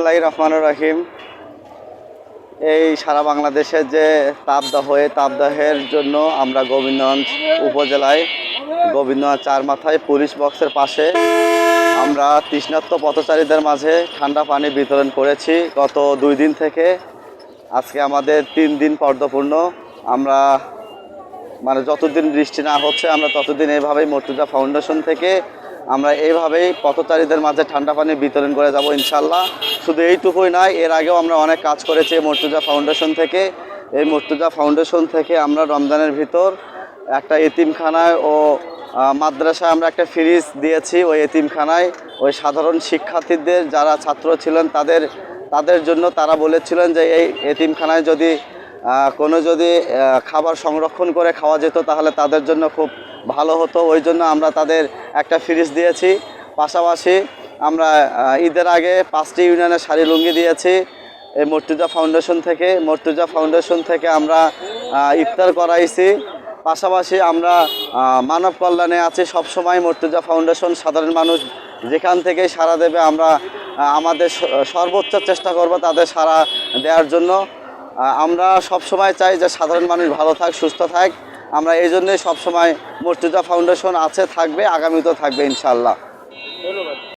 বিসমিল্লাহির রহমানির রহিম। এই সারা বাংলাদেশে যে তাপদাহের জন্য আমরা গোবিন্দগঞ্জ উপজেলায় গোবিন্দগঞ্জ চার মাথায় পুলিশ বক্সের পাশে আমরা তৃষ্ণার্ত পথচারীদের মাঝে ঠান্ডা পানি বিতরণ করেছি গত 2 দিন থেকে। আজকে আমাদের 3 দিন পর্যপূর্ণ। আমরা যতদিন বৃষ্টি না হচ্ছে আমরা ততদিন এইভাবেই মর্তুজা ফাউন্ডেশন থেকে আমরা এইভাবেই পথচারীদের মাঝে ঠান্ডা পানি বিতরণ করে যাব ইনশাল্লাহ। শুধু এইটুকুই নয়, এর আগেও আমরা অনেক কাজ করেছি মর্তুজা ফাউন্ডেশন থেকে। এই মর্তুজা ফাউন্ডেশন থেকে আমরা রমজানের ভিতর একটা এতিমখানায় ও মাদ্রাসায় আমরা একটা ফ্রিজ দিয়েছি। ওই এতিমখানায় ওই সাধারণ শিক্ষার্থীদের যারা ছাত্র ছিলেন তাদের জন্য তারা বলেছিলেন যে এই এতিমখানায় যদি খাবার সংরক্ষণ করে খাওয়া যেত তাহলে তাদের জন্য খুব ভালো হতো। ওই জন্য আমরা তাদের একটা ফ্রিজ দিয়েছি। পাশাপাশি আমরা ঈদের আগে 5টি ইউনিয়নের শাড়ি লুঙ্গি দিয়েছি এই মর্তুজা ফাউন্ডেশন থেকে আমরা ইফতার করাইছি। পাশাপাশি আমরা মানব কল্যাণে আছি সবসময়। মর্তুজা ফাউন্ডেশন সাধারণ মানুষ যেখান থেকেই সাড়া দেবে আমরা আমাদের সর্বোচ্চ চেষ্টা করব তাদের সাড়া দেওয়ার জন্য। আমরা সবসময় চাই যে সাধারণ মানুষ ভালো থাক, সুস্থ থাক। আমরা এই জন্যই সবসময় মর্তুজা ফাউন্ডেশন আছে, থাকবে, আগামীতেও থাকবে ইনশাআল্লাহ। ধন্যবাদ।